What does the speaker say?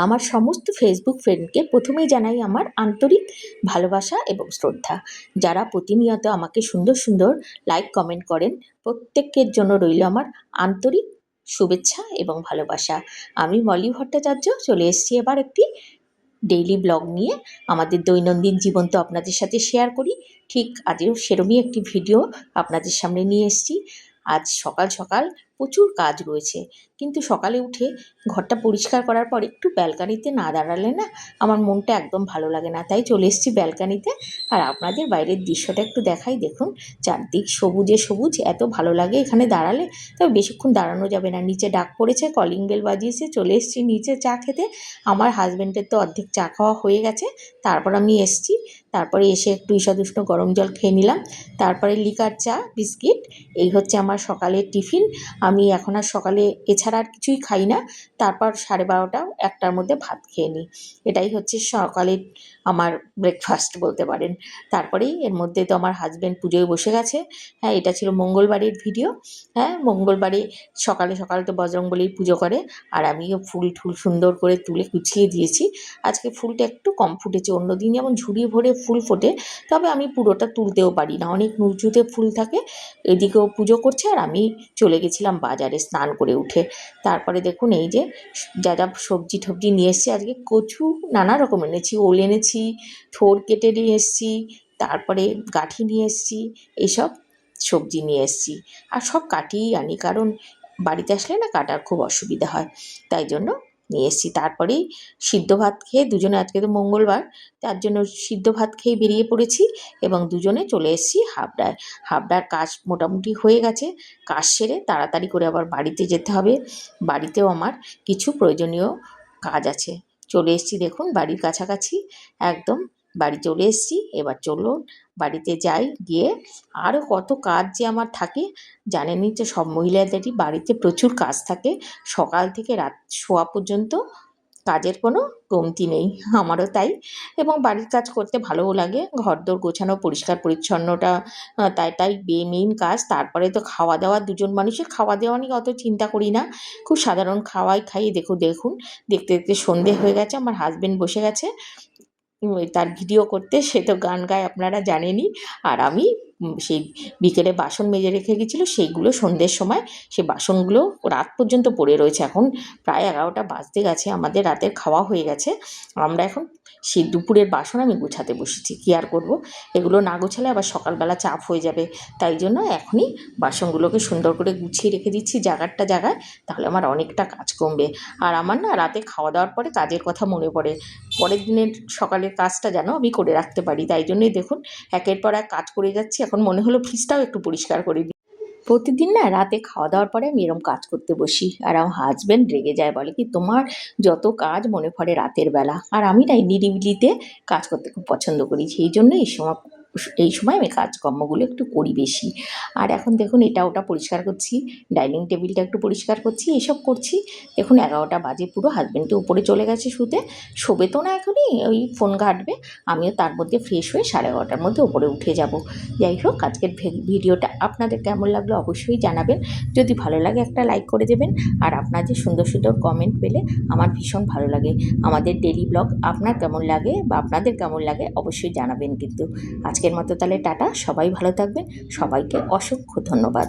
আমার সমস্ত ফেসবুক ফ্রেন্ডকে প্রথমেই জানাই আমার আন্তরিক ভালোবাসা এবং শ্রদ্ধা। যারা প্রতিনিয়ত আমাকে সুন্দর সুন্দর লাইক কমেন্ট করেন, প্রত্যেকের জন্য রইল আমার আন্তরিক শুভেচ্ছা এবং ভালোবাসা। আমি মলি ভট্টাচার্য চলে এসেছি এবার একটি ডেইলি ব্লগ নিয়ে। আমাদের দৈনন্দিন জীবন তো আপনাদের সাথে শেয়ার করি, ঠিক আজও সেরমই একটি ভিডিও আপনাদের সামনে নিয়ে এসেছি। আজ সকাল সকাল প্রচুর কাজ রয়েছে, কিন্তু সকালে উঠে ঘরটা পরিষ্কার করার পর একটু ব্যালকানিতে না দাঁড়ালে না আমার মনটা একদম ভালো লাগে না, তাই চলে এসেছি ব্যালকানিতে। আর আপনাদের বাইরের দৃশ্যটা একটু দেখাই, দেখুন চারদিক সবুজে সবুজ, এত ভালো লাগে এখানে দাঁড়ালে। তবে বেশিক্ষণ দাঁড়ানো যাবে না, নিচে ডাক পড়েছে, কলিং বেল বাজিয়েছে, চলে এসেছি নিচে চা খেতে। আমার হাজব্যান্ডের তো অর্ধেক চা খাওয়া হয়ে গেছে, তারপর আমি এসেছি। তারপরে এসে একটু ঈষদুষ্ণ গরম জল খেয়ে নিলাম, তারপরে লিকার চা বিস্কিট, এই হচ্ছে আমার সকালের টিফিন। আমি এখন আর সকালে এছাড়া আর কিছুই খাই না। তারপর 12:30 1টার মধ্যে ভাত খেয়ে নিই। এটাই হচ্ছে সকালের আমার ব্রেকফাস্ট বলতে পারেন। তারপরেই এর মধ্যে তো আমার হাজব্যান্ড পুজোয় বসে গেছে। হ্যাঁ, এটা ছিল মঙ্গলবারের ভিডিও। হ্যাঁ, মঙ্গলবারে সকালে সকালে তো বজরংবলীর পুজো করে, আর আমিও ফুল ঠুল সুন্দর করে তুলে গুছিয়ে দিয়েছি। আজকে ফুলটা একটু কম ফুটেছে, অন্যদিন যেমন ঝুড়ি ভরে ফুল ফোটে, তবে আমি পুরোটা তুলতেও পারি না, অনেক উঁচুতে ফুল থাকে। এদিকেও পুজো করছে আর আমি চলে গেছিলাম বাজারে স্নান করে উঠে। তারপরে দেখুন এই যে যা যা সবজি টবজি নিয়ে এসেছি, আজকে কচু নানা রকম এনেছি, ওল এনেছি, থোড় কেটে নিয়ে এসেছি, তারপরে গাঁঠি নিয়ে এসেছি, এইসব সবজি নিয়ে এসেছি। আর সব কাটিয়েই আনি, কারণ বাড়িতে আসলে না কাটার খুব অসুবিধা হয়, তাই জন্য নিয়ে এসেছি। তারপরেই সিদ্ধ ভাত খেয়ে দুজনে, আজকে তো মঙ্গলবার, তার জন্য সিদ্ধ ভাত খেয়ে বেরিয়ে পড়েছি এবং দুজনে চলে এসেছি হাবড়ায়। হাবড়ার কাজ মোটামুটি হয়ে গেছে, কাজ সেরে তাড়াতাড়ি করে আবার বাড়িতে যেতে হবে। বাড়িতেও আমার কিছু প্রয়োজনীয় কাজ আছে। চলে এসেছি দেখুন বাড়ির কাছাকাছি, একদম বাড়ি চলে এসেছি। এবার চলুন বাড়িতে যাই, গিয়ে আরও কত কাজ যে আমার থাকে। জানেনই যে সব মহিলাদেরই বাড়িতে প্রচুর কাজ থাকে, সকাল থেকে রাত শোয়া পর্যন্ত কাজের কোনো কমতি নেই, আমারও তাই। এবং বাড়ির কাজ করতে ভালোও লাগে, ঘরদোর গোছানো পরিষ্কার পরিচ্ছন্নটা তাই মেইন কাজ। তারপরে তো খাওয়া দাওয়া, দুজন মানুষের খাওয়া দাওয়া নিয়ে অত চিন্তা করি না, খুব সাধারণ খাওয়াই খাই। দেখুন দেখতে দেখতে সন্ধে হয়ে গেছে, আমার হাজব্যান্ড বসে গেছে তার ভিডিও করতে, সে তো গান গায় আপনারা জানেনই। আর আমি সেই বিকেলে বাসন মেজে রেখে গেছিলো, সেইগুলো সন্ধ্যের সময় সে বাসনগুলো রাত পর্যন্ত পড়ে রয়েছে। এখন প্রায় 11টা বাজতে গেছে, আমাদের রাতের খাওয়া হয়ে গেছে। আমরা এখন সেই দুপুরের বাসন আমি গুছাতে বসেছি, কী আর করবো, এগুলো না গোছালে আবার সকালবেলা চাপ হয়ে যাবে। তাই জন্য এখনই বাসনগুলোকে সুন্দর করে গুছিয়ে রেখে দিচ্ছি জায়গাটা জায়গায়, তাহলে আমার অনেকটা কাজ কমবে। আর আমার না রাতে খাওয়া দাওয়ার পরে কাজের কথা মনে পড়ে, পরের দিনের সকালের কাজটা যেন আমি করে রাখতে পারি। তাই জন্যই দেখুন একের পর এক কাজ করে যাচ্ছি। এখন মনে হলো ফ্রিজটাও একটু পরিষ্কার করে দিই। প্রতিদিন না রাতে খাওয়া দাওয়ার পরে আমি এরকম কাজ করতে বসি, আর আমার হাজব্যান্ড রেগে যায়, বলে কি তোমার যত কাজ মনে পড়ে রাতের বেলা। আর আমি না এই নিরিবিলিতে কাজ করতে খুব পছন্দ করি, সেই জন্য এই সময় আমি কাজকর্মগুলো একটু করি বেশি। আর এখন দেখুন এটা ওটা পরিষ্কার করছি, ডাইনিং টেবিলটা একটু পরিষ্কার করছি, এসব করছি। দেখুন 11টা বাজে পুরো, হাজব্যান্ড তো উপরে চলে গেছে শুতে, শোবে তো না এখনই, ওই ফোন ঘাঁটবে। আমিও তার মধ্যে ফ্রেশ হয়ে 11:30টার মধ্যে উপরে উঠে যাব। যাই হোক, আজকের ভিডিওটা আপনাদের কেমন লাগলো অবশ্যই জানাবেন। যদি ভালো লাগে একটা লাইক করে দেবেন, আর আপনাদের সুন্দর সুন্দর কমেন্ট পেলে আমার ভীষণ ভালো লাগে। আমাদের ডেইলি ব্লগ আপনার কেমন লাগে বা আপনাদের কেমন লাগে অবশ্যই জানাবেন। কিন্তু আজকের মতো তাহলে টাটা, সবাই ভালো থাকবেন, সবাইকে অসংখ্য ধন্যবাদ।